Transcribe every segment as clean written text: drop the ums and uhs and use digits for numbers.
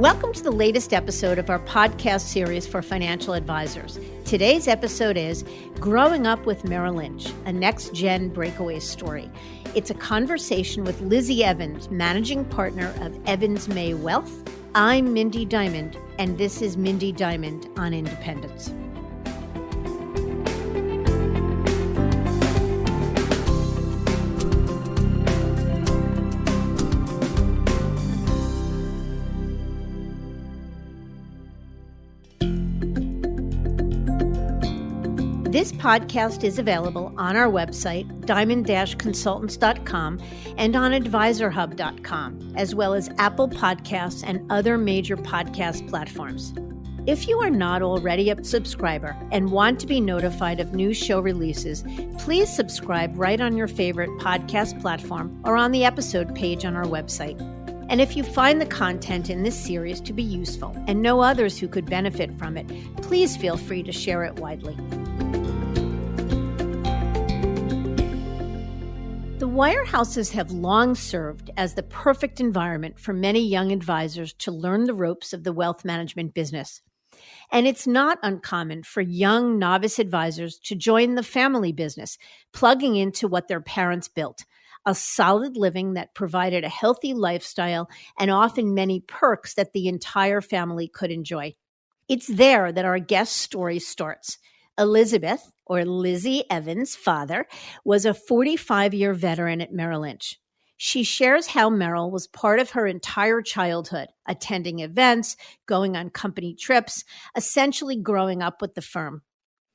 Welcome to the latest episode of our podcast series for financial advisors. Today's episode is Growing Up with Merrill Lynch, a next-gen breakaway story. It's a conversation with Lizzie Evans, managing partner of Evans May Wealth. I'm Mindy Diamond, and this is Mindy Diamond on Independence. This podcast is available on our website, diamond-consultants.com, and on advisorhub.com, as well as Apple Podcasts and other major podcast platforms. If you are not already a subscriber and want to be notified of new show releases, please subscribe right on your favorite podcast platform or on the episode page on our website. And if you find the content in this series to be useful and know others who could benefit from it, please feel free to share it widely. The wirehouses have long served as the perfect environment for many young advisors to learn the ropes of the wealth management business. And it's not uncommon for young novice advisors to join the family business, plugging into what their parents built, a solid living that provided a healthy lifestyle and often many perks that the entire family could enjoy. It's there that our guest story starts. Elizabeth, or Lizzie Evans' father, was a 45-year veteran at Merrill Lynch. She shares how Merrill was part of her entire childhood, attending events, going on company trips, essentially growing up with the firm.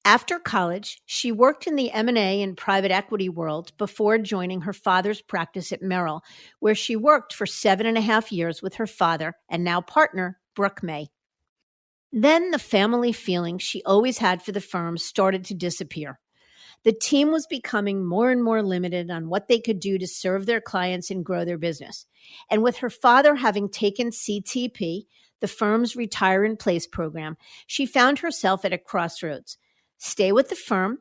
After college, she worked in the M&A and private equity world before joining her father's practice at Merrill, where she worked for 7.5 years with her father and now partner, Brooke May. Then the family feeling she always had for the firm started to disappear. The team was becoming more and more limited on what they could do to serve their clients and grow their business. And with her father having taken CTP, the firm's Retire in Place program, she found herself at a crossroads. Stay with the firm,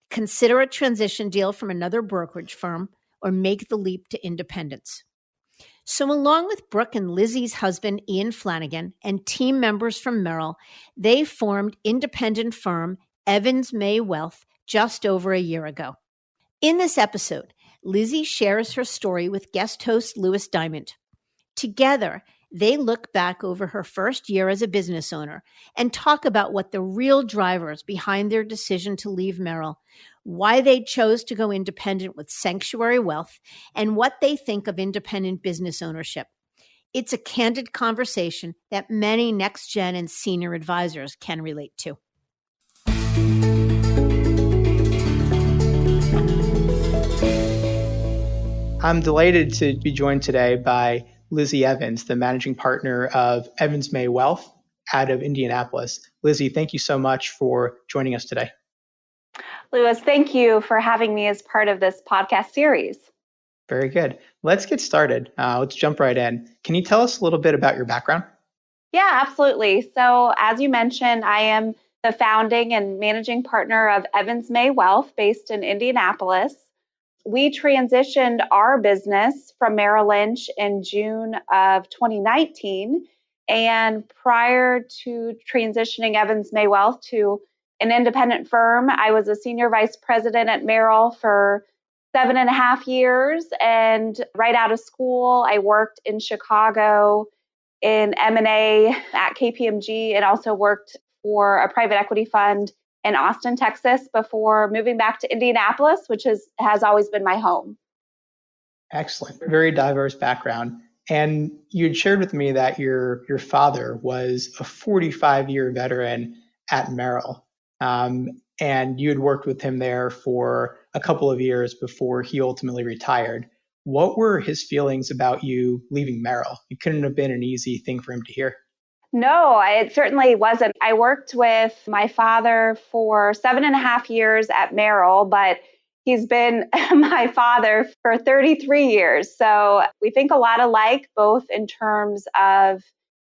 consider a transition deal from another brokerage firm, or make the leap to independence. So along with Brooke and Lizzie's husband, Ian Flanagan, and team members from Merrill, they formed independent firm Evans May Wealth just over a year ago. In this episode, Lizzie shares her story with guest host Louis Diamond. Together, they look back over her first year as a business owner and talk about what the real drivers behind their decision to leave Merrill, why they chose to go independent with Sanctuary Wealth, and what they think of independent business ownership. It's a candid conversation that many next-gen and senior advisors can relate to. I'm delighted to be joined today by Lizzie Evans, the managing partner of Evans May Wealth out of Indianapolis. Lizzie, thank you so much for joining us today. Louis, thank you for having me as part of this podcast series. Very good. Let's get started. Let's jump right in. Can you tell us a little bit about your background? Yeah, absolutely. So as you mentioned, I am the founding and managing partner of Evans May Wealth based in Indianapolis. We transitioned our business from Merrill Lynch in June of 2019. And prior to transitioning Evans May Wealth to an independent firm, I was a senior vice president at Merrill for 7.5 years. And right out of school, I worked in Chicago in M&A at KPMG and also worked for a private equity fund in Austin, Texas, before moving back to Indianapolis, which has always been my home. Excellent. Very diverse background. And you had shared with me that your father was a 45-year veteran at Merrill. And you had worked with him there for a couple of years before he ultimately retired. What were his feelings about you leaving Merrill? It couldn't have been an easy thing for him to hear. No, it certainly wasn't. I worked with my father for 7.5 years at Merrill, but he's been my father for 33 years. So we think a lot alike, both in terms of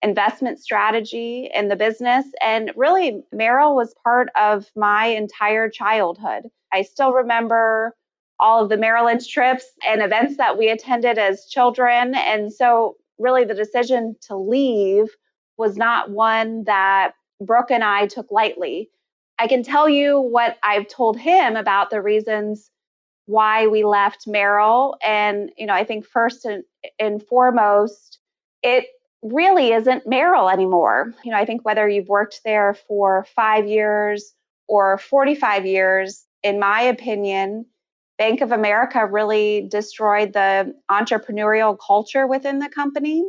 investment strategy in the business. And really, Merrill was part of my entire childhood. I still remember all of the Merrill Lynch trips and events that we attended as children. And so really the decision to leave was not one that Brooke and I took lightly. I can tell you what I've told him about the reasons why we left Merrill. And, I think first and foremost, it really isn't Merrill anymore. I think whether you've worked there for 5 years or 45 years, in my opinion, Bank of America really destroyed the entrepreneurial culture within the company.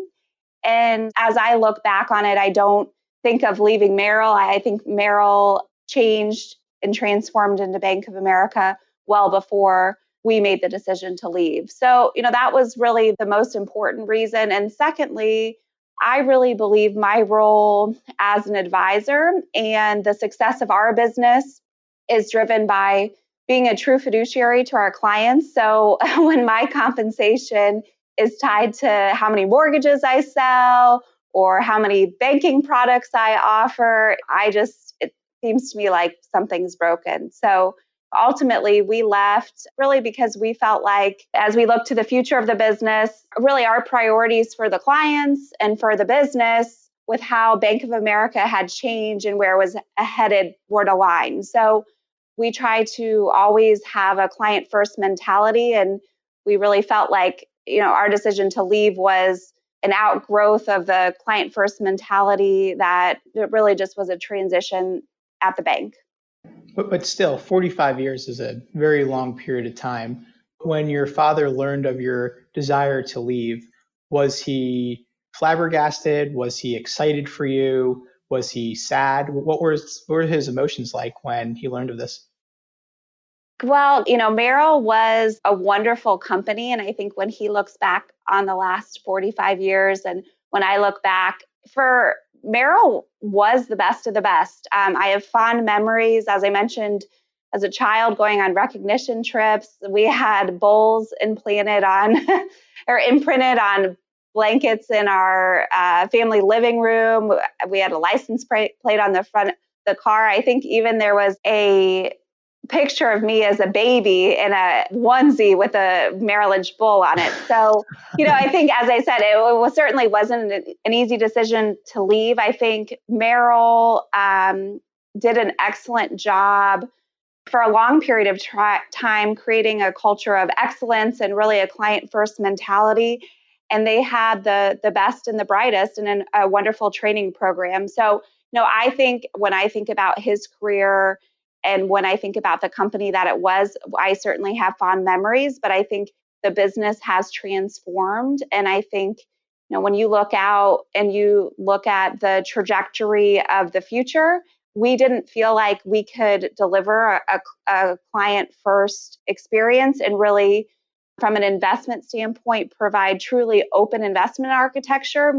And as I look back on it, I don't think of leaving Merrill. I think Merrill changed and transformed into Bank of America well before we made the decision to leave. So, that was really the most important reason. And secondly, I really believe my role as an advisor and the success of our business is driven by being a true fiduciary to our clients. So when my compensation is tied to how many mortgages I sell or how many banking products I offer, it seems to me like something's broken. So ultimately, we left really because we felt like as we look to the future of the business, really our priorities for the clients and for the business with how Bank of America had changed and where it was headed were aligned. So we try to always have a client first mentality. And we really felt like, our decision to leave was an outgrowth of the client first mentality that it really just was a transition at the bank. But still, 45 years is a very long period of time. When your father learned of your desire to leave, was he flabbergasted? Was he excited for you? Was he sad? What were his emotions like when he learned of this? Well, Merrill was a wonderful company. And I think when he looks back on the last 45 years, and when I look back, for Merrill was the best of the best. I have fond memories, as I mentioned, as a child going on recognition trips. We had bowls implanted on or imprinted on blankets in our family living room. We had a license plate on the front of the car. I think even there was a picture of me as a baby in a onesie with a Merrill Lynch bull on it. So, I think, as I said, it certainly wasn't an easy decision to leave. I think Merrill did an excellent job for a long period of time creating a culture of excellence and really a client first mentality. And they had the best and the brightest and a wonderful training program. So, I think when I think about his career, and when I think about the company that it was, I certainly have fond memories, but I think the business has transformed. And I think, when you look out and you look at the trajectory of the future, we didn't feel like we could deliver a client first experience and really, from an investment standpoint, provide truly open investment architecture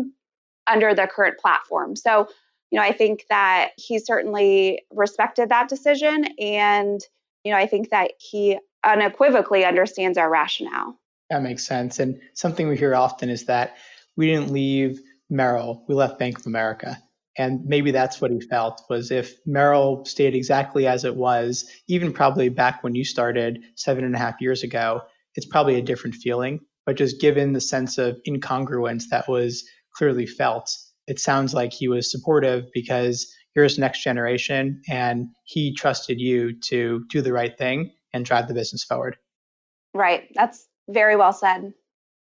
under the current platform. So, I think that he certainly respected that decision. And, I think that he unequivocally understands our rationale. That makes sense. And something we hear often is that we didn't leave Merrill, we left Bank of America. And maybe that's what he felt, was if Merrill stayed exactly as it was, even probably back when you started 7.5 years ago, it's probably a different feeling. But just given the sense of incongruence that was clearly felt, it sounds like he was supportive because you're his next generation and he trusted you to do the right thing and drive the business forward. Right. That's very well said.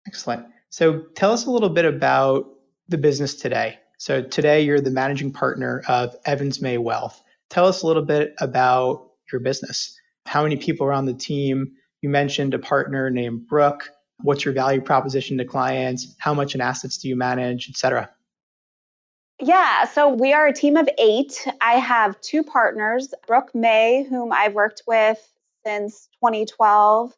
Excellent. So tell us a little bit about the business today. So today you're the managing partner of Evans May Wealth. Tell us a little bit about your business. How many people are on the team? You mentioned a partner named Brooke. What's your value proposition to clients? How much in assets do you manage, et cetera? Yeah, so we are a team of 8. I have 2 partners, Brooke May, whom I've worked with since 2012,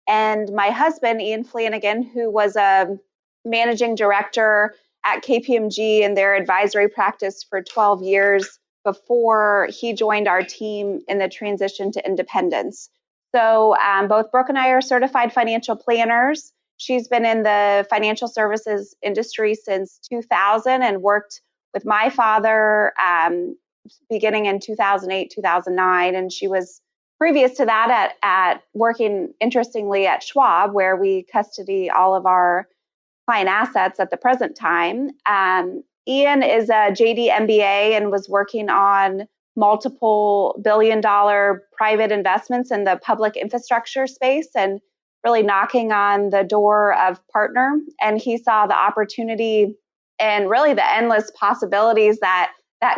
and my husband, Ian Flanagan, who was a managing director at KPMG in their advisory practice for 12 years before he joined our team in the transition to independence. So both Brooke and I are certified financial planners. She's been in the financial services industry since 2000 and worked with my father beginning in 2008, 2009. And she was previous to that at working, interestingly, at Schwab, where we custody all of our client assets at the present time. Ian is a JD MBA and was working on multiple billion-dollar private investments in the public infrastructure space and really knocking on the door of partner. And he saw the opportunity and really the endless possibilities that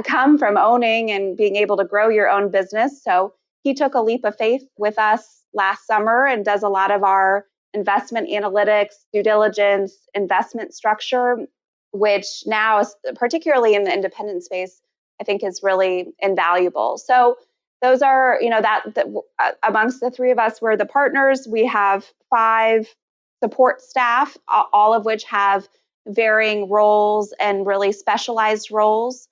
come from owning and being able to grow your own business. So he took a leap of faith with us last summer and does a lot of our investment analytics, due diligence, investment structure, which now is particularly in the independent space, I think is really invaluable. So those are, amongst the three of us, we're the partners. We have 5 support staff, all of which have varying roles and really specialized roles.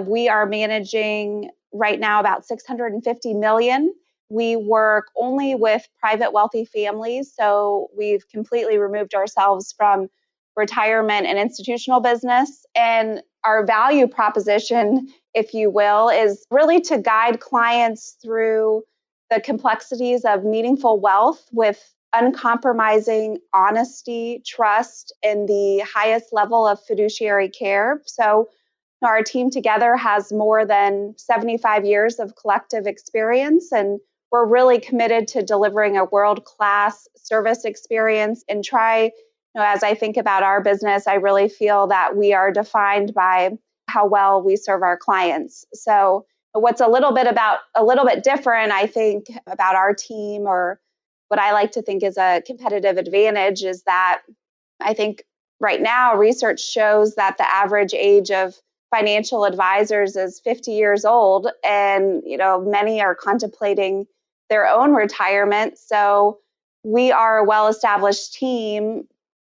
We are managing right now about $650 million. We work only with private wealthy families, so we've completely removed ourselves from retirement and institutional business. And our value proposition, if you will, is really to guide clients through the complexities of meaningful wealth with uncompromising honesty, trust, and the highest level of fiduciary care. So our team together has more than 75 years of collective experience, and we're really committed to delivering a world-class service experience and try, as I think about our business, I really feel that we are defined by how well we serve our clients. So what's a little bit different, I think, about our team, or what I like to think is a competitive advantage, is that I think right now research shows that the average age of financial advisors is 50 years old, and many are contemplating their own retirement. So we are a well-established team,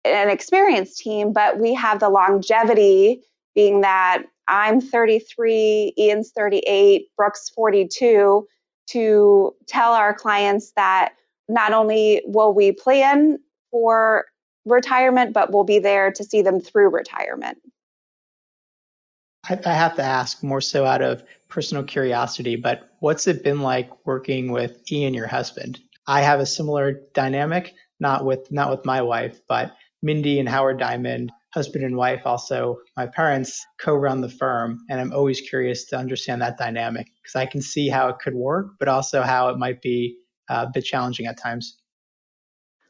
an experienced team, but we have the longevity, being that I'm 33, Ian's 38, Brooke's 42, to tell our clients that not only will we plan for retirement, but we'll be there to see them through retirement. I have to ask, more so out of personal curiosity, but what's it been like working with Ian, your husband? I have a similar dynamic, not with my wife, but Mindy and Howard Diamond, husband and wife, also my parents co-run the firm, and I'm always curious to understand that dynamic because I can see how it could work, but also how it might be a bit challenging at times.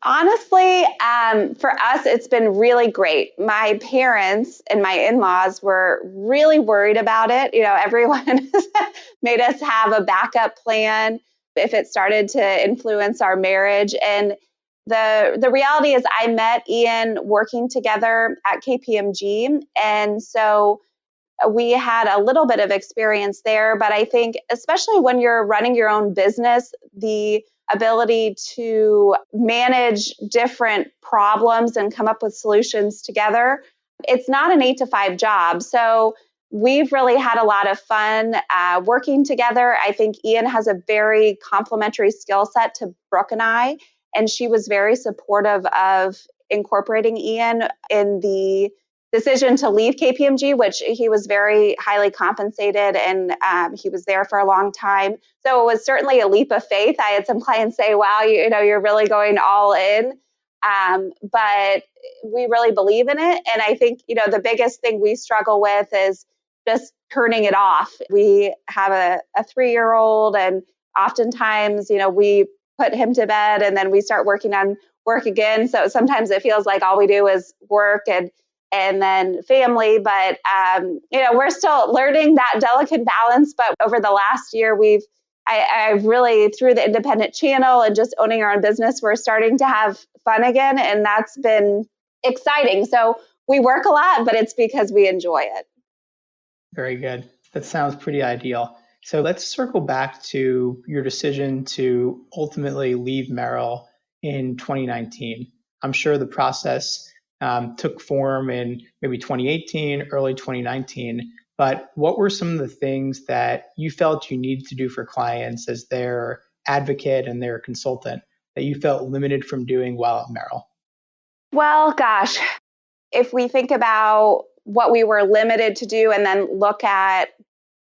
Honestly, for us, it's been really great. My parents and my in-laws were really worried about it. Everyone has made us have a backup plan if it started to influence our marriage. And the reality is I met Ian working together at KPMG. And so we had a little bit of experience there, but I think especially when you're running your own business, the ability to manage different problems and come up with solutions together, it's not an 8-to-5 job. So we've really had a lot of fun working together. I think Ian has a very complementary skill set to Brooke and I, and she was very supportive of incorporating Ian in the decision to leave KPMG, which he was very highly compensated, and he was there for a long time. So it was certainly a leap of faith. I had some clients say, wow, you're really going all in. But we really believe in it. And I think, the biggest thing we struggle with is just turning it off. We have a 3-year-old, and oftentimes, we put him to bed and then we start working on work again. So sometimes it feels like all we do is work and then family. But, we're still learning that delicate balance. But over the last year, I really, through the independent channel and just owning our own business, we're starting to have fun again. And that's been exciting. So we work a lot, but it's because we enjoy it. Very good. That sounds pretty ideal. So let's circle back to your decision to ultimately leave Merrill in 2019. I'm sure the process took form in maybe 2018, early 2019. But what were some of the things that you felt you needed to do for clients as their advocate and their consultant that you felt limited from doing while at Merrill? Well, gosh, if we think about what we were limited to do and then look at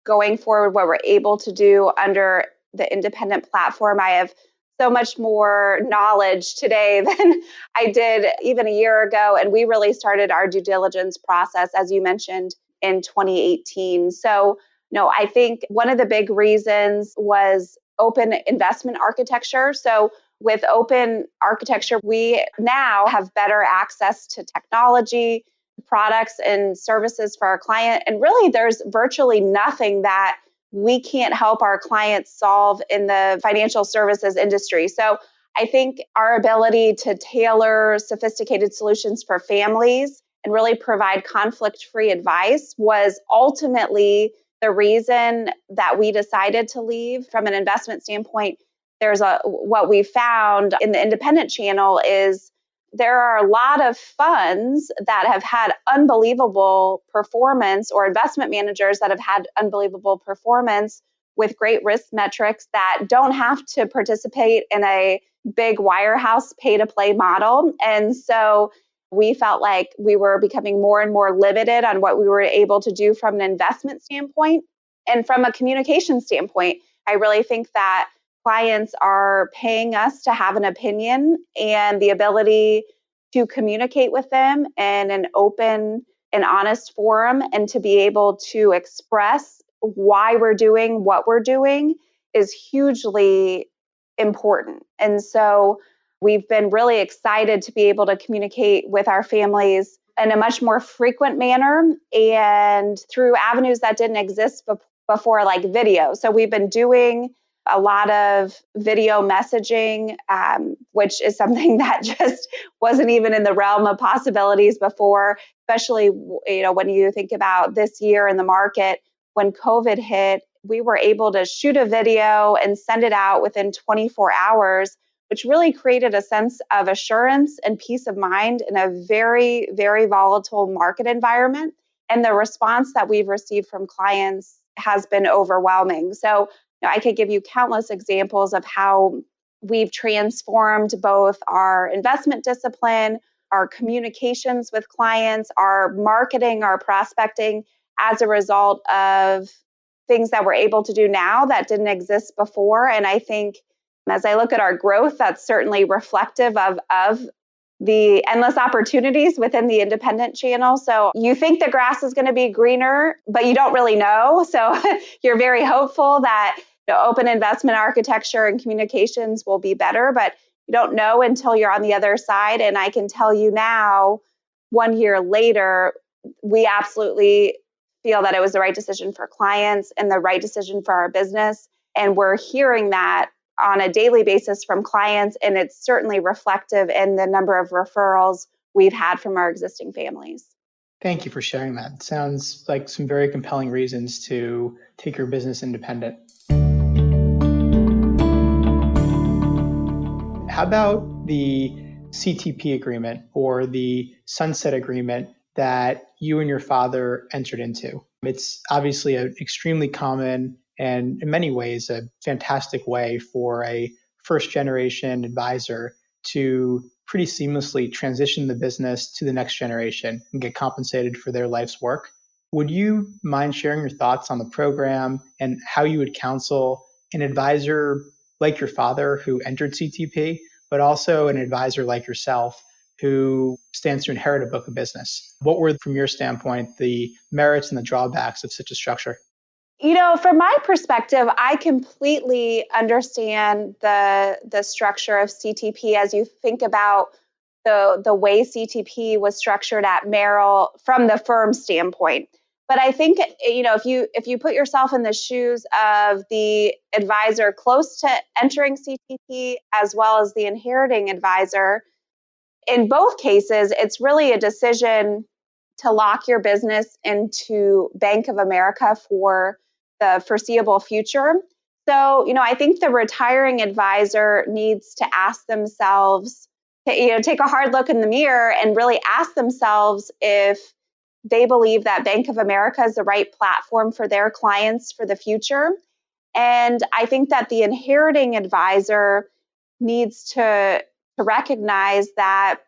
going forward what we're able to do under the independent platform, I have so much more knowledge today than I did even a year ago. And we really started our due diligence process, as you mentioned, in 2018. So, I think one of the big reasons was open investment architecture. So with open architecture, we now have better access to technology, products, and services for our client. And really, there's virtually nothing that we can't help our clients solve in the financial services industry. So I think our ability to tailor sophisticated solutions for families and really provide conflict-free advice was ultimately the reason that we decided to leave. From an investment standpoint, what we found in the independent channel is there are a lot of funds that have had unbelievable performance, or investment managers that have had unbelievable performance with great risk metrics that don't have to participate in a big wirehouse pay-to-play model. And so we felt like we were becoming more and more limited on what we were able to do from an investment standpoint. And from a communication standpoint, I really think that clients are paying us to have an opinion, and the ability to communicate with them in an open and honest forum and to be able to express why we're doing what we're doing is hugely important. And so we've been really excited to be able to communicate with our families in a much more frequent manner and through avenues that didn't exist before, like video. So we've been doing a lot of video messaging, which is something that just wasn't even in the realm of possibilities before, especially, when you think about this year in the market. When COVID hit, we were able to shoot a video and send it out within 24 hours, which really created a sense of assurance and peace of mind in a very, very volatile market environment. And the response that we've received from clients has been overwhelming. So I could give you countless examples of how we've transformed both our investment discipline, our communications with clients, our marketing, our prospecting, as a result of things that we're able to do now that didn't exist before. And I think as I look at our growth, that's certainly reflective of the endless opportunities within the independent channel. So you think the grass is going to be greener, but you don't really know. So you're very hopeful that open investment architecture and communications will be better, but you don't know until you're on the other side. And I can tell you now, 1 year later, we absolutely feel that it was the right decision for clients and the right decision for our business. And we're hearing that on a daily basis from clients, and it's certainly reflective in the number of referrals we've had from our existing families. Thank you for sharing that. It sounds like some very compelling reasons to take your business independent. How about the CTP agreement or the sunset agreement that you and your father entered into? It's obviously an extremely common and in many ways a fantastic way for a first generation advisor to pretty seamlessly transition the business to the next generation and get compensated for their life's work. Would you mind sharing your thoughts on the program and how you would counsel an advisor like your father who entered CTP, but also an advisor like yourself who stands to inherit a book of business? What were, from your standpoint, the merits and the drawbacks of such a structure? From my perspective, I completely understand the structure of CTP as you think about the way CTP was structured at Merrill from the firm standpoint. But I think, if you put yourself in the shoes of the advisor close to entering CTP as well as the inheriting advisor, in both cases, it's really a decision to lock your business into Bank of America for the foreseeable future. So, I think the retiring advisor needs to ask themselves, take a hard look in the mirror and really ask themselves if they believe that Bank of America is the right platform for their clients for the future. And I think that the inheriting advisor needs to recognize that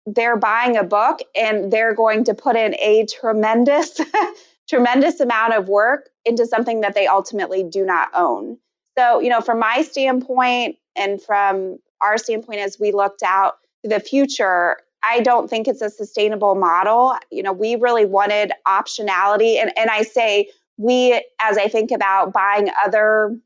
they're buying a book and they're going to put in a tremendous amount of work into something that they ultimately do not own. So, from my standpoint and from our standpoint, as we looked out to the future, I don't think it's a sustainable model. We really wanted optionality. And I say we, as I think about buying other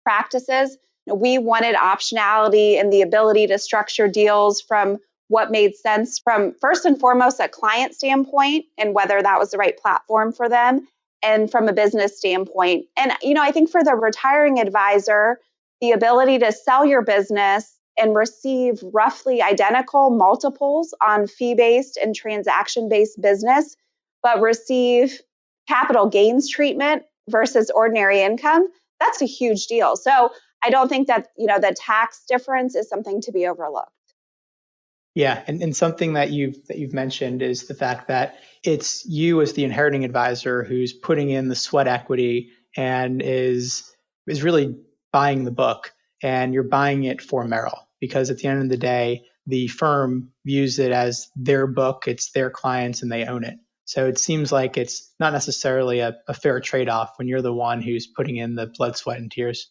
practices, we wanted optionality and the ability to structure deals from what made sense from first and foremost a client standpoint and whether that was the right platform for them, and from a business standpoint. And I think for the retiring advisor, the ability to sell your business and receive roughly identical multiples on fee-based and transaction-based business, but receive capital gains treatment versus ordinary income, that's a huge deal. So I don't think that, the tax difference is something to be overlooked. Yeah, and something that you've mentioned is the fact that it's you as the inheriting advisor who's putting in the sweat equity and is really buying the book, and you're buying it for Merrill because at the end of the day, the firm views it as their book, it's their clients, and they own it. So it seems like it's not necessarily a fair trade-off when you're the one who's putting in the blood, sweat, and tears.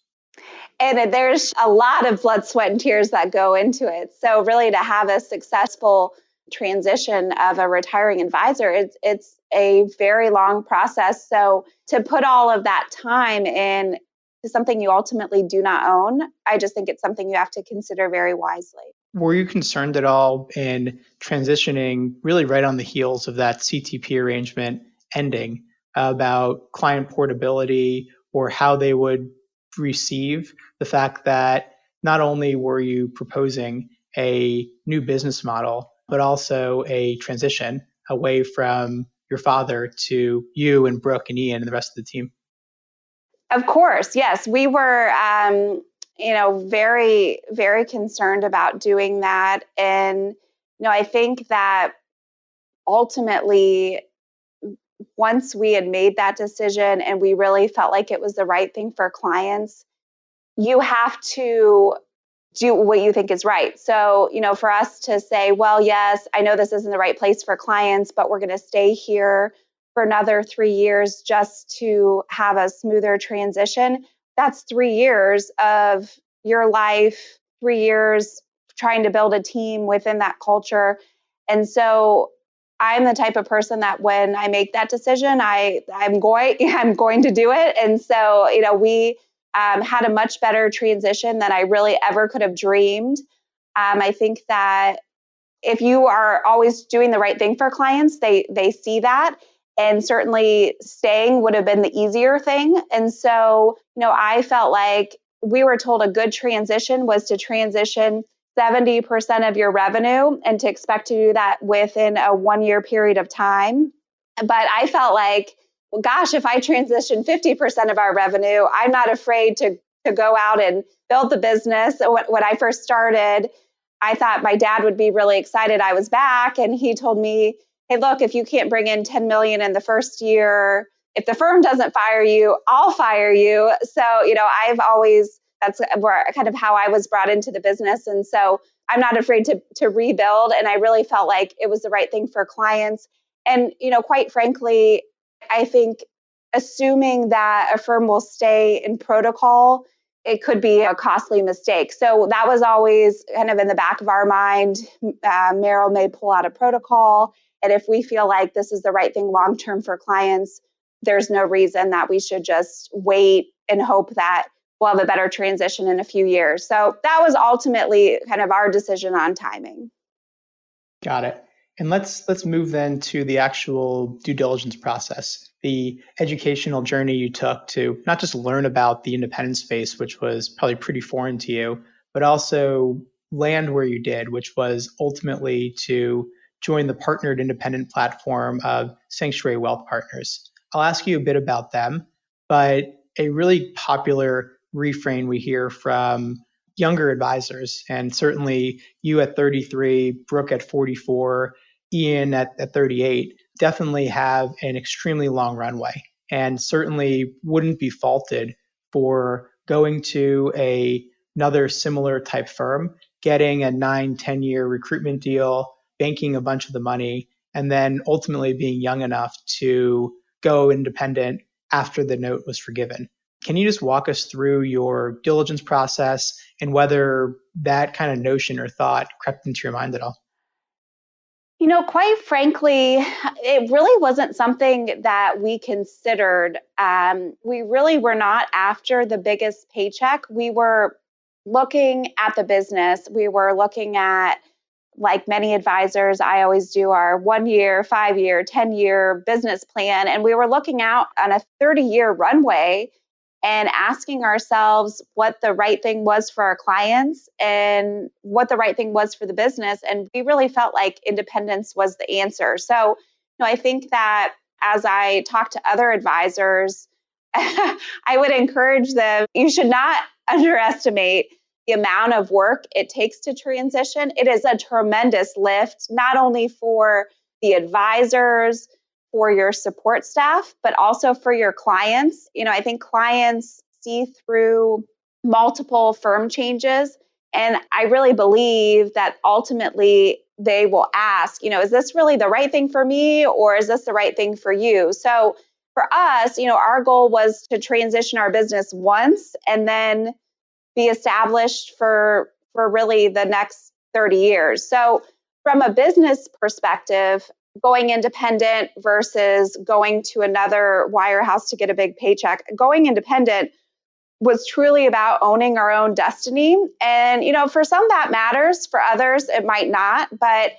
And there's a lot of blood, sweat, and tears that go into it. So really to have a successful transition of a retiring advisor, it's a very long process. So to put all of that time in to something you ultimately do not own, I just think it's something you have to consider very wisely. Were you concerned at all in transitioning really right on the heels of that CTP arrangement ending about client portability or how they would receive the fact that not only were you proposing a new business model, but also a transition away from your father to you and Brooke and Ian and the rest of the team? Of course, yes. We were, very, very concerned about doing that. And, I think that ultimately, once we had made that decision and we really felt like it was the right thing for clients, you have to do what you think is right. So, for us to say, well, yes, I know this isn't the right place for clients, but we're going to stay here for another 3 years just to have a smoother transition. That's 3 years of your life, 3 years trying to build a team within that culture. And so I'm the type of person that when I make that decision, I'm going to do it. And so, we had a much better transition than I really ever could have dreamed. I think that if you are always doing the right thing for clients, they see that. And certainly staying would have been the easier thing. And so, I felt like we were told a good transition was to transition 70% of your revenue and to expect to do that within a 1-year period of time. But I felt like, well, gosh, if I transition 50% of our revenue, I'm not afraid to go out and build the business. So when I first started, I thought my dad would be really excited I was back. And he told me, hey, look, if you can't bring in 10 million in the first year, if the firm doesn't fire you, I'll fire you. So, that's where kind of how I was brought into the business. And so I'm not afraid to rebuild. And I really felt like it was the right thing for clients. And, quite frankly, I think assuming that a firm will stay in protocol, it could be a costly mistake. So that was always kind of in the back of our mind. Merrill may pull out a protocol. And if we feel like this is the right thing long-term for clients, there's no reason that we should just wait and hope that we'll have a better transition in a few years. So that was ultimately kind of our decision on timing. Got it. And let's move then to the actual due diligence process, the educational journey you took to not just learn about the independent space, which was probably pretty foreign to you, but also land where you did, which was ultimately to join the partnered independent platform of Sanctuary Wealth Partners. I'll ask you a bit about them, but a really popular refrain we hear from younger advisors, and certainly you at 33, Brooke at 44, Ian at 38, definitely have an extremely long runway and certainly wouldn't be faulted for going to another similar type firm, getting a 9-10 year recruitment deal, banking a bunch of the money, and then ultimately being young enough to go independent after the note was forgiven. Can you just walk us through your diligence process and whether that kind of notion or thought crept into your mind at all? Quite frankly, it really wasn't something that we considered. We really were not after the biggest paycheck. We were looking at the business. We were looking at, like many advisors, I always do our 1 year, 5 year, 10-year business plan. And we were looking out on a 30-year runway and asking ourselves what the right thing was for our clients and what the right thing was for the business. And we really felt like independence was the answer. So, I think that as I talk to other advisors, I would encourage them, you should not underestimate the amount of work it takes to transition. It is a tremendous lift, not only for the advisors, for your support staff, but also for your clients. I think clients see through multiple firm changes. And I really believe that ultimately they will ask, is this really the right thing for me, or is this the right thing for you? So for us, our goal was to transition our business once and then be established for really the next 30 years. So from a business perspective, going independent versus going to another wirehouse to get a big paycheck, going independent was truly about owning our own destiny. And, for some that matters, for others it might not. But,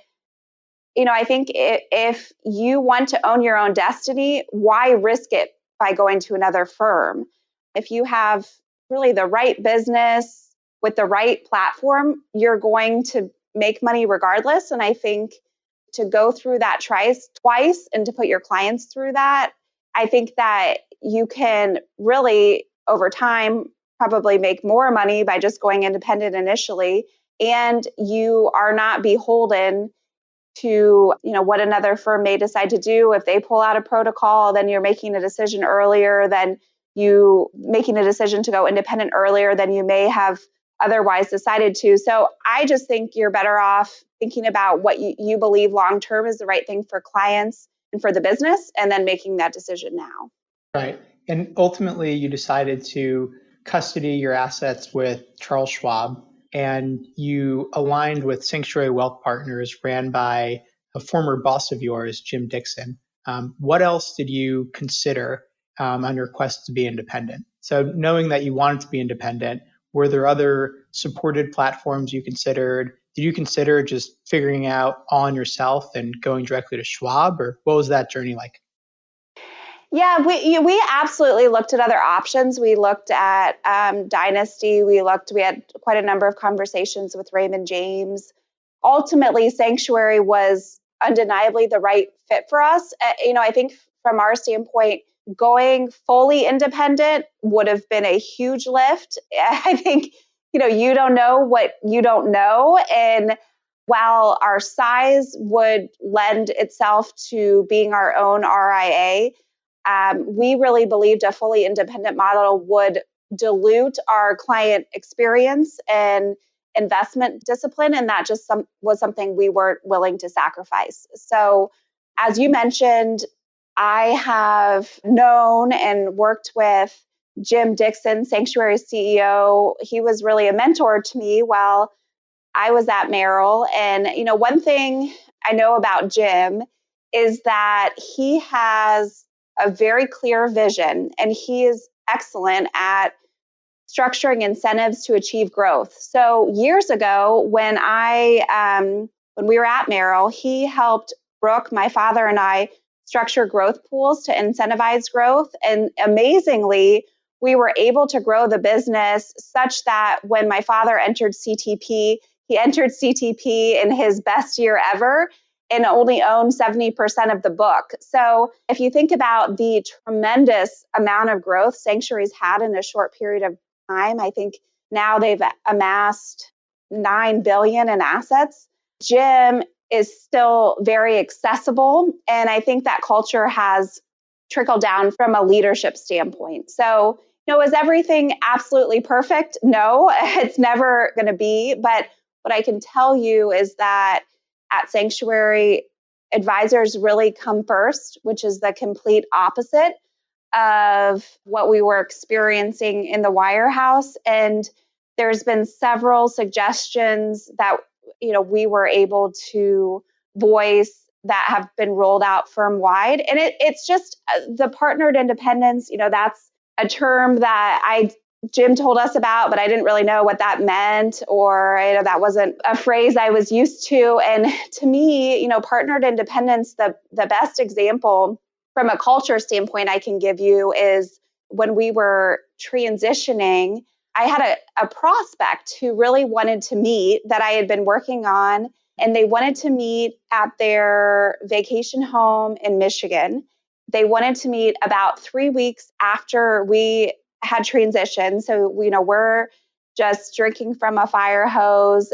I think if you want to own your own destiny, why risk it by going to another firm? If you have really the right business with the right platform, you're going to make money regardless. And I think to go through that twice and to put your clients through that, I think that you can really, over time, probably make more money by just going independent initially. And you are not beholden to, what another firm may decide to do. If they pull out a protocol, then you're making a decision earlier than you making a decision to go independent earlier than you may have otherwise decided to. So I just think you're better off thinking about what you believe long-term is the right thing for clients and for the business, and then making that decision now. Right. And ultimately, you decided to custody your assets with Charles Schwab, and you aligned with Sanctuary Wealth Partners, ran by a former boss of yours, Jim Dixon. What else did you consider on your quest to be independent? So, knowing that you wanted to be independent, were there other supported platforms you considered? Did you consider just figuring out all on yourself and going directly to Schwab, or what was that journey like? Yeah, we absolutely looked at other options. We looked at Dynasty. We had quite a number of conversations with Raymond James. Ultimately, Sanctuary was undeniably the right fit for us. I think from our standpoint, going fully independent would have been a huge lift. I think, you don't know what you don't know. And while our size would lend itself to being our own RIA, we really believed a fully independent model would dilute our client experience and investment discipline, and that just was something we weren't willing to sacrifice. So, as you mentioned, I have known and worked with Jim Dixon, Sanctuary CEO. He was really a mentor to me while I was at Merrill. And, one thing I know about Jim is that he has a very clear vision, and he is excellent at structuring incentives to achieve growth. So years ago, when we were at Merrill, he helped Brooke, my father, and I structure growth pools to incentivize growth. And amazingly, we were able to grow the business such that when my father entered CTP, he entered CTP in his best year ever and only owned 70% of the book. So if you think about the tremendous amount of growth Sanctuary's had in a short period of time, I think now they've amassed $9 billion in assets. Jim is still very accessible, and I think that culture has trickled down from a leadership standpoint. So, is everything absolutely perfect? No, it's never going to be. But what I can tell you is that at Sanctuary, advisors really come first, which is the complete opposite of what we were experiencing in the wirehouse. And there's been several suggestions that we were able to voice that have been rolled out firm wide. And it's just the partnered independence, that's a term that Jim told us about, but I didn't really know what that meant, or that wasn't a phrase I was used to. And to me, partnered independence, the best example from a culture standpoint I can give you is when we were transitioning, I had a prospect who really wanted to meet that I had been working on, and they wanted to meet at their vacation home in Michigan. They wanted to meet about 3 weeks after we had transitioned. So, we're just drinking from a fire hose,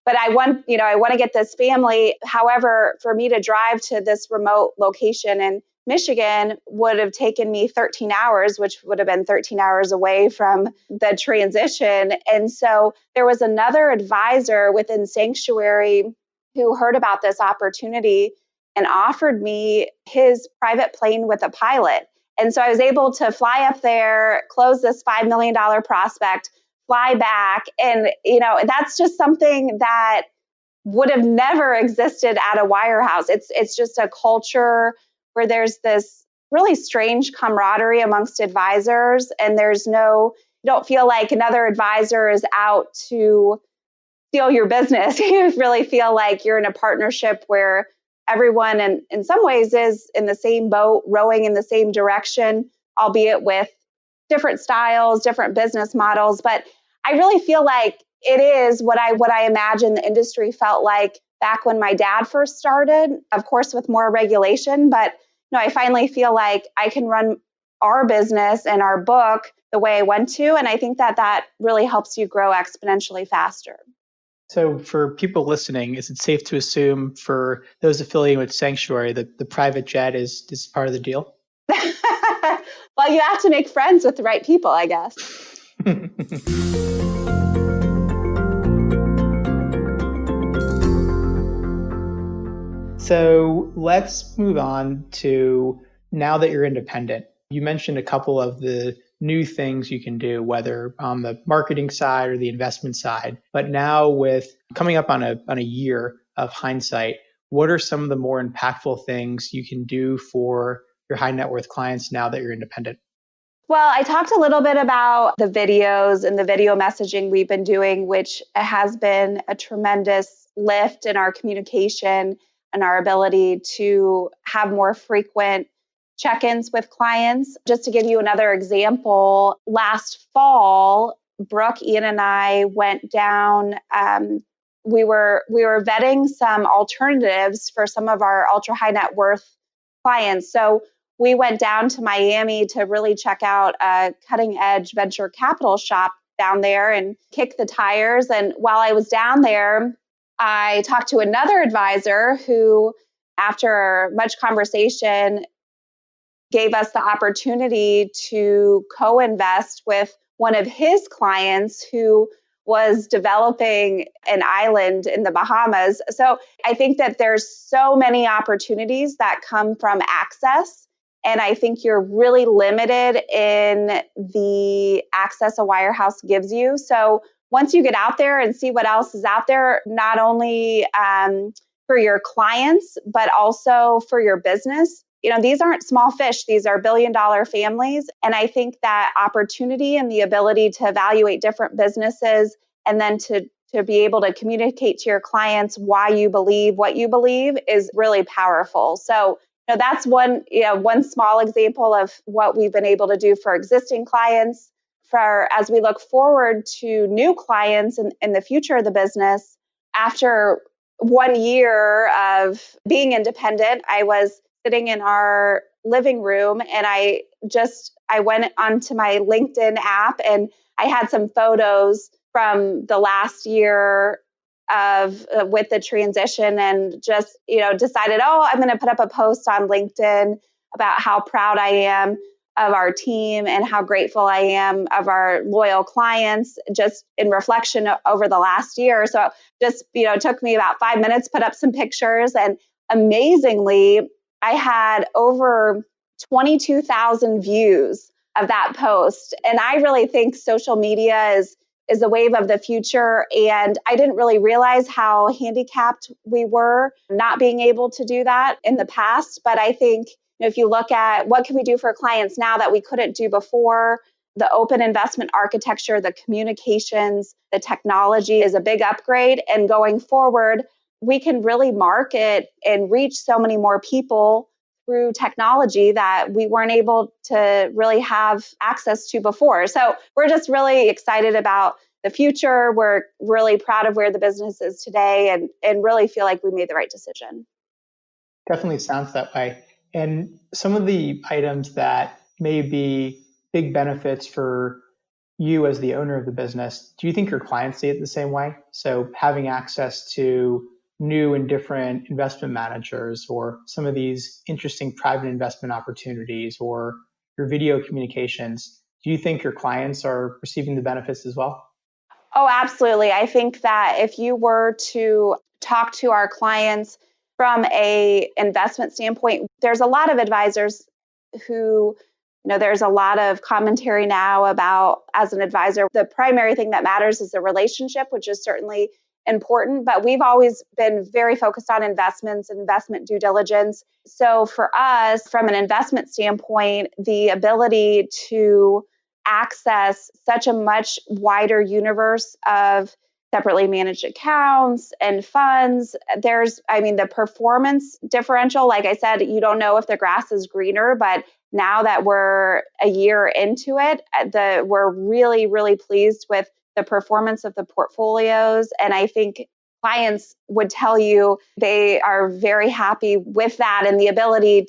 but I want to get this family. However, for me to drive to this remote location in Michigan would have taken me 13 hours, which would have been 13 hours away from the transition. And so there was another advisor within Sanctuary who heard about this opportunity and offered me his private plane with a pilot. And so I was able to fly up there, close this $5 million prospect, fly back. And, that's just something that would have never existed at a wirehouse. It's just a culture where there's this really strange camaraderie amongst advisors, and you don't feel like another advisor is out to steal your business. You really feel like you're in a partnership where everyone in some ways is in the same boat, rowing in the same direction, albeit with different styles, different business models. But I really feel like it is what I imagine the industry felt like back when my dad first started, of course, with more regulation. But I finally feel like I can run our business and our book the way I want to. And I think that really helps you grow exponentially faster. So for people listening, is it safe to assume for those affiliated with Sanctuary that the private jet is part of the deal? Well, you have to make friends with the right people, I guess. So let's move on to now that you're independent. You mentioned a couple of the new things you can do, whether on the marketing side or the investment side. But now with coming up on a year of hindsight, what are some of the more impactful things you can do for your high net worth clients now that you're independent? Well, I talked a little bit about the videos and the video messaging we've been doing, which has been a tremendous lift in our communication and our ability to have more frequent check-ins with clients. Just to give you another example, last fall, Brooke, Ian, and I went down. We were vetting some alternatives for some of our ultra high net worth clients. So we went down to Miami to really check out a cutting edge venture capital shop down there and kick the tires. And while I was down there, I talked to another advisor who, after much conversation, gave us the opportunity to co-invest with one of his clients who was developing an island in the Bahamas. So I think that there's so many opportunities that come from access. And I think you're really limited in the access a wirehouse gives you. So once you get out there and see what else is out there, not only for your clients, but also for your business, these aren't small fish. These are billion-dollar families. And I think that opportunity and the ability to evaluate different businesses and then to be able to communicate to your clients why you believe what you believe is really powerful. So that's one small example of what we've been able to do for existing clients. As we look forward to new clients in the future of the business, after 1 year of being independent, I was sitting in our living room and I went onto my LinkedIn app and I had some photos from the last year with the transition, and just decided, I'm going to put up a post on LinkedIn about how proud I am of our team and how grateful I am of our loyal clients, just in reflection over the last year. So just it took me about 5 minutes, put up some pictures, and amazingly, I had over 22,000 views of that post. And I really think social media is is the wave of the future. And I didn't really realize how handicapped we were not being able to do that in the past. But I think if you look at what can we do for clients now that we couldn't do before, the open investment architecture, the communications, the technology is a big upgrade. And going forward, we can really market and reach so many more people through technology that we weren't able to really have access to before. So we're just really excited about the future. We're really proud of where the business is today and really feel like we made the right decision. Definitely sounds that way. And some of the items that may be big benefits for you as the owner of the business, do you think your clients see it the same way? So having access to new and different investment managers, or some of these interesting private investment opportunities, or your video communications, do you think your clients are receiving the benefits as well? Oh, absolutely. I think that if you were to talk to our clients from a investment standpoint, there's a lot of advisors who, there's a lot of commentary now about, as an advisor, the primary thing that matters is the relationship, which is certainly important, but we've always been very focused on investments and investment due diligence. So for us, from an investment standpoint, the ability to access such a much wider universe of separately managed accounts and funds. The performance differential, like I said, you don't know if the grass is greener, but now that we're a year into it, we're really, really pleased with the performance of the portfolios. And I think clients would tell you they are very happy with that and the ability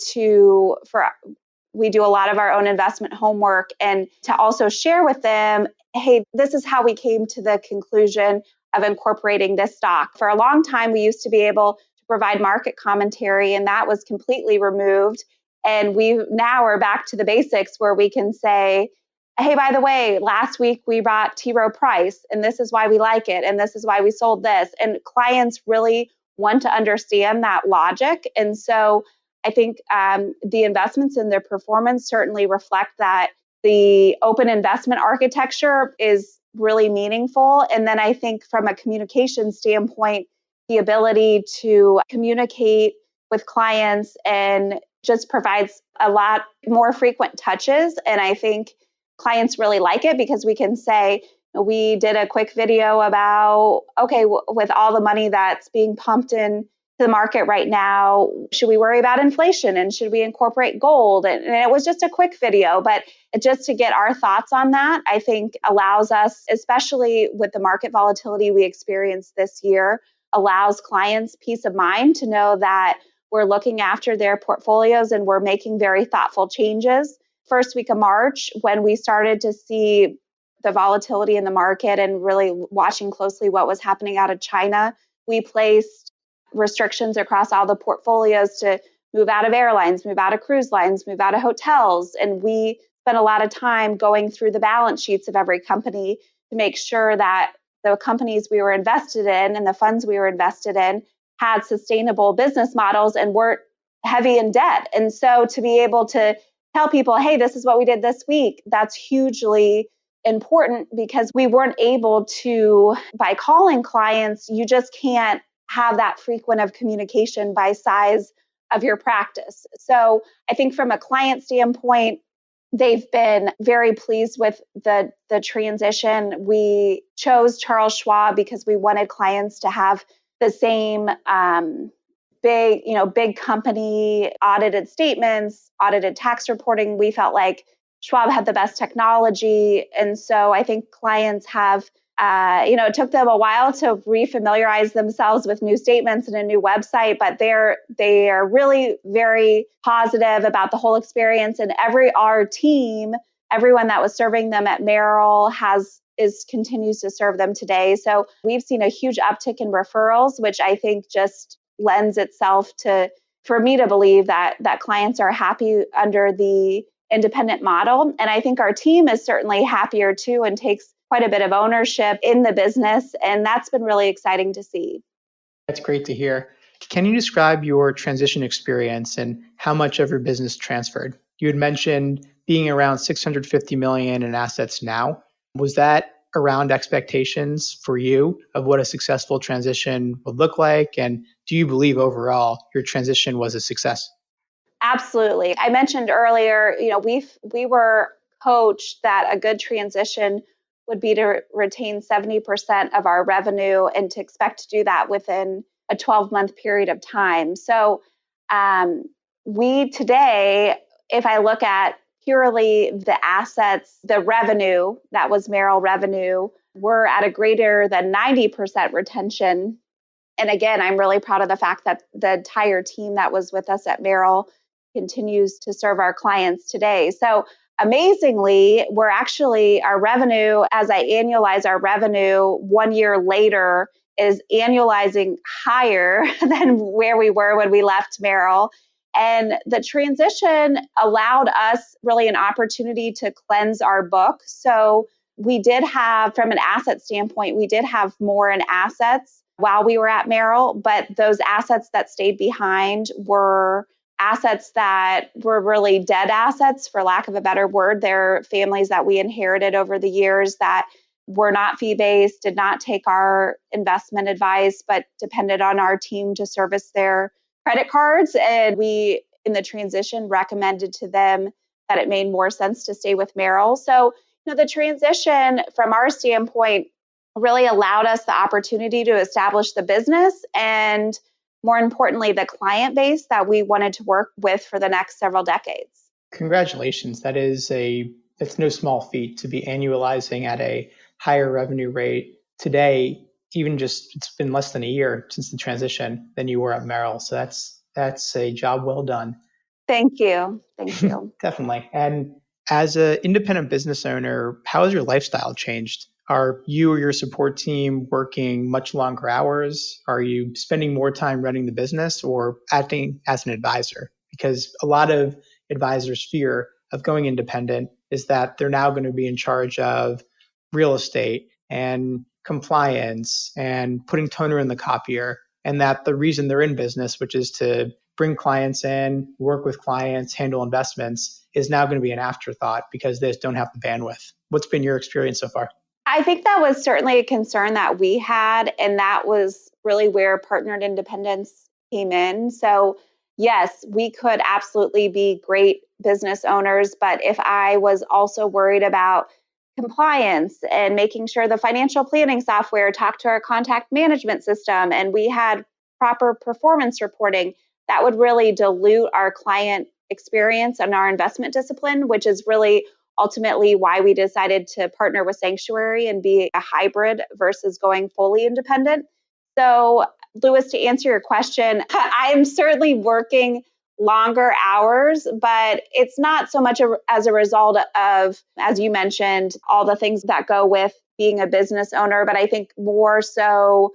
we do a lot of our own investment homework and to also share with them, hey, this is how we came to the conclusion of incorporating this stock. For a long time, we used to be able to provide market commentary, and that was completely removed. And we now are back to the basics where we can say, hey, by the way, last week we bought T. Rowe Price, and this is why we like it, and this is why we sold this. And clients really want to understand that logic. And so I think the investments and their performance certainly reflect that the open investment architecture is really meaningful. And then I think from a communication standpoint, the ability to communicate with clients and just provides a lot more frequent touches. And I think clients really like it because we can say, we did a quick video about, okay, with all the money that's being pumped in the market right now, should we worry about inflation and should we incorporate gold? And it was just a quick video, but just to get our thoughts on that, I think allows us, especially with the market volatility we experienced this year, allows clients peace of mind to know that we're looking after their portfolios and we're making very thoughtful changes. First week of March, when we started to see the volatility in the market and really watching closely what was happening out of China, we placed restrictions across all the portfolios to move out of airlines, move out of cruise lines, move out of hotels. And we spent a lot of time going through the balance sheets of every company to make sure that the companies we were invested in and the funds we were invested in had sustainable business models and weren't heavy in debt. And so to be able to tell people, hey, this is what we did this week, that's hugely important because we weren't able to, by calling clients, you just can't have that frequent of communication by size of your practice. So I think from a client standpoint, they've been very pleased with the transition. We chose Charles Schwab because we wanted clients to have the same big company audited statements, audited tax reporting. We felt like Schwab had the best technology. And so I think clients have it took them a while to refamiliarize themselves with new statements and a new website, but they are really very positive about the whole experience. And our team, everyone that was serving them at Merrill continues to serve them today. So we've seen a huge uptick in referrals, which I think just lends itself for me to believe that clients are happy under the independent model. And I think our team is certainly happier too and takes quite a bit of ownership in the business. And that's been really exciting to see. That's great to hear. Can you describe your transition experience and how much of your business transferred? You had mentioned being around 650 million in assets now. Was that around expectations for you of what a successful transition would look like? And do you believe overall your transition was a success? Absolutely. I mentioned earlier, we were coached that a good transition would be to retain 70% of our revenue and to expect to do that within a 12-month period of time. So we today, if I look at purely the assets, the revenue that was Merrill revenue, we're at a greater than 90% retention. And again, I'm really proud of the fact that the entire team that was with us at Merrill continues to serve our clients today. So amazingly, our revenue, as I annualize our revenue 1 year later, is annualizing higher than where we were when we left Merrill. And the transition allowed us really an opportunity to cleanse our book. So we did have, from an asset standpoint, we did have more in assets while we were at Merrill, but those assets that stayed behind were assets that were really dead assets, for lack of a better word. They're families that we inherited over the years that were not fee-based, did not take our investment advice, but depended on our team to service their credit cards. And we, in the transition, recommended to them that it made more sense to stay with Merrill. So, the transition from our standpoint really allowed us the opportunity to establish the business and, more importantly, the client base that we wanted to work with for the next several decades. Congratulations. That's no small feat to be annualizing at a higher revenue rate today. It's been less than a year since the transition than you were at Merrill. So that's a job well done. Thank you. Thank you. Definitely. And as an independent business owner, how has your lifestyle changed? Are you or your support team working much longer hours? Are you spending more time running the business or acting as an advisor? Because a lot of advisors' fear of going independent is that they're now going to be in charge of real estate and compliance and putting toner in the copier. And that the reason they're in business, which is to bring clients in, work with clients, handle investments, is now going to be an afterthought because they just don't have the bandwidth. What's been your experience so far? I think that was certainly a concern that we had, and that was really where partnered independence came in. So yes, we could absolutely be great business owners, but if I was also worried about compliance and making sure the financial planning software talked to our contact management system and we had proper performance reporting, that would really dilute our client experience and our investment discipline, which is really ultimately why we decided to partner with Sanctuary and be a hybrid versus going fully independent. So, Lewis, to answer your question, I'm certainly working longer hours, but it's not so much as a result of, as you mentioned, all the things that go with being a business owner, but I think more so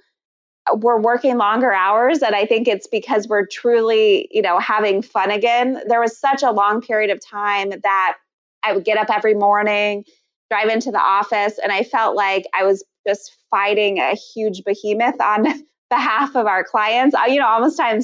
we're working longer hours. And I think it's because we're truly, having fun again. There was such a long period of time that I would get up every morning, drive into the office, and I felt like I was just fighting a huge behemoth on behalf of our clients.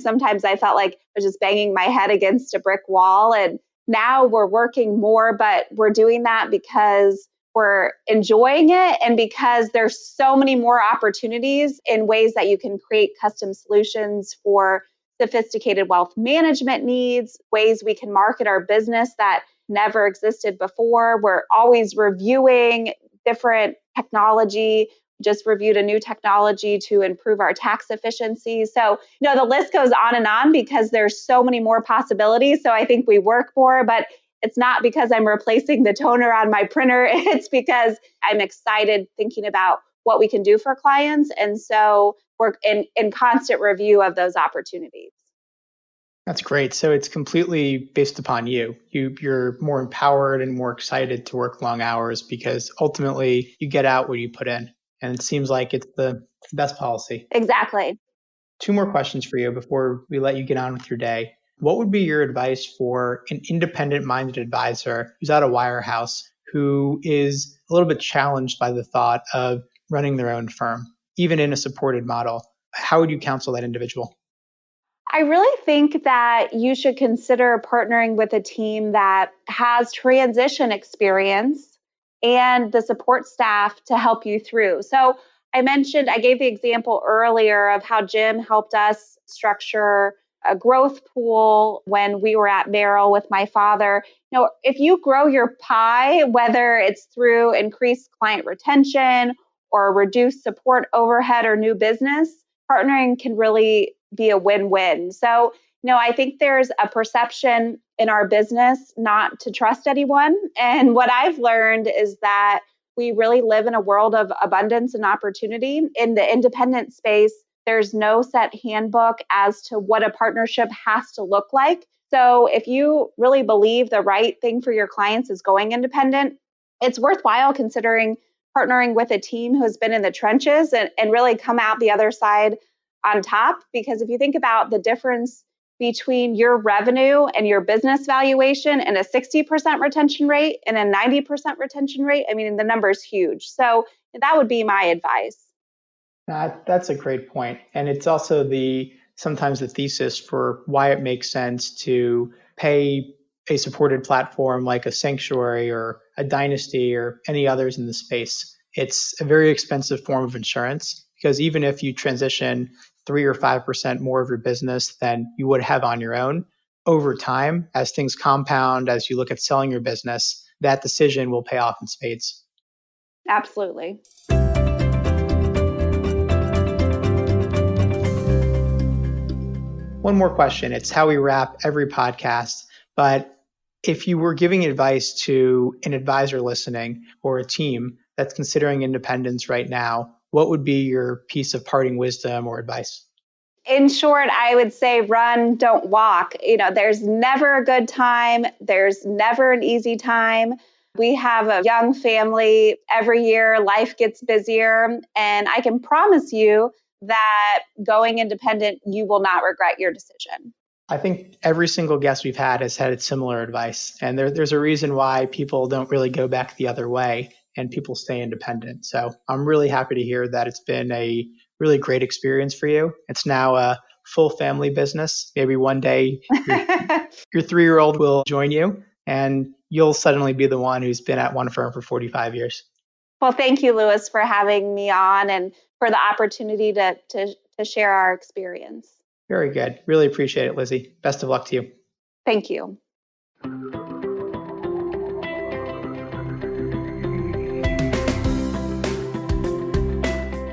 Sometimes I felt like I was just banging my head against a brick wall. And now we're working more, but we're doing that because we're enjoying it and because there's so many more opportunities in ways that you can create custom solutions for sophisticated wealth management needs, ways we can market our business that never existed before. We're always reviewing different technology. Just reviewed a new technology to improve our tax efficiency. So, the list goes on and on because there's so many more possibilities. So I think we work more, but it's not because I'm replacing the toner on my printer. It's because I'm excited thinking about what we can do for clients. And so we're in constant review of those opportunities. That's great. So it's completely based upon you. You're more empowered and more excited to work long hours because ultimately you get out what you put in. And it seems like it's the best policy. Exactly. 2 more questions for you before we let you get on with your day. What would be your advice for an independent-minded advisor who's at a wirehouse who is a little bit challenged by the thought of running their own firm, even in a supported model? How would you counsel that individual? I really think that you should consider partnering with a team that has transition experience and the support staff to help you through. So I gave the example earlier of how Jim helped us structure a growth pool when we were at Merrill with my father. If you grow your pie, whether it's through increased client retention or reduced support overhead or new business, partnering can really be a win-win. So, I think there's a perception in our business not to trust anyone. And what I've learned is that we really live in a world of abundance and opportunity. In the independent space, there's no set handbook as to what a partnership has to look like. So if you really believe the right thing for your clients is going independent, it's worthwhile considering partnering with a team who's been in the trenches and really come out the other side on top. Because if you think about the difference between your revenue and your business valuation and a 60% retention rate and a 90% retention rate, the number is huge. So that would be my advice. That's a great point. And it's also sometimes the thesis for why it makes sense to pay a supported platform like a Sanctuary or a Dynasty or any others in the space. It's a very expensive form of insurance because even if you transition 3 or 5% more of your business than you would have on your own, over time, as things compound, as you look at selling your business, that decision will pay off in spades. Absolutely. One more question. It's how we wrap every podcast. But if you were giving advice to an advisor listening or a team that's considering independence right now, what would be your piece of parting wisdom or advice? In short, I would say run, don't walk. There's never a good time. There's never an easy time. We have a young family. Every year, life gets busier. And I can promise you that going independent, you will not regret your decision. I think every single guest we've had has had similar advice. And there's a reason why people don't really go back the other way and people stay independent. So I'm really happy to hear that it's been a really great experience for you. It's now a full family business. Maybe one day your 3-year-old will join you and you'll suddenly be the one who's been at one firm for 45 years. Well, thank you, Louis, for having me on and for the opportunity to share our experience. Very good. Really appreciate it, Lizzie. Best of luck to you. Thank you.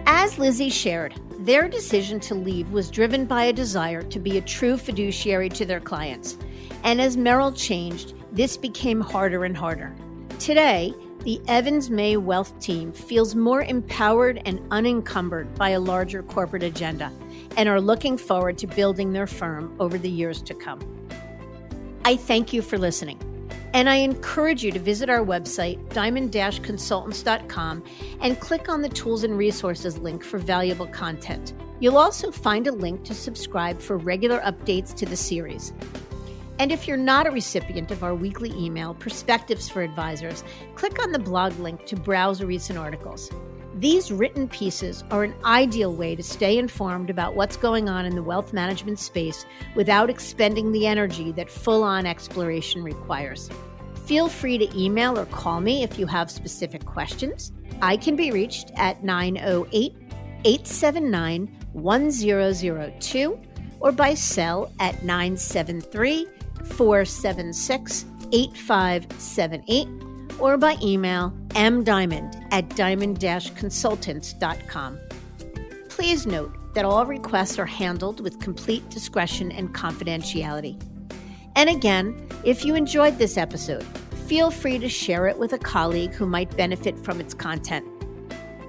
As Lizzie shared, their decision to leave was driven by a desire to be a true fiduciary to their clients. And as Merrill changed, this became harder and harder. Today, the Evans May Wealth team feels more empowered and unencumbered by a larger corporate agenda and are looking forward to building their firm over the years to come. I thank you for listening, and I encourage you to visit our website, diamond-consultants.com, and click on the Tools and Resources link for valuable content. You'll also find a link to subscribe for regular updates to the series. And if you're not a recipient of our weekly email, Perspectives for Advisors, click on the blog link to browse recent articles. These written pieces are an ideal way to stay informed about what's going on in the wealth management space without expending the energy that full-on exploration requires. Feel free to email or call me if you have specific questions. I can be reached at 908-879-1002 or by cell at 973-476-8578 or by email mdiamond@diamond-consultants.com. Please note that all requests are handled with complete discretion and confidentiality. And again, if you enjoyed this episode, feel free to share it with a colleague who might benefit from its content.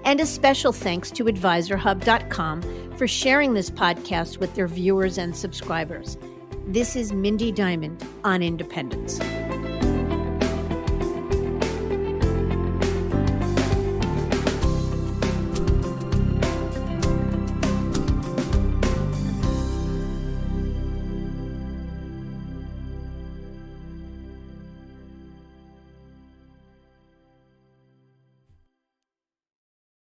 And a special thanks to AdvisorHub.com for sharing this podcast with their viewers and subscribers. This is Mindy Diamond on Independence.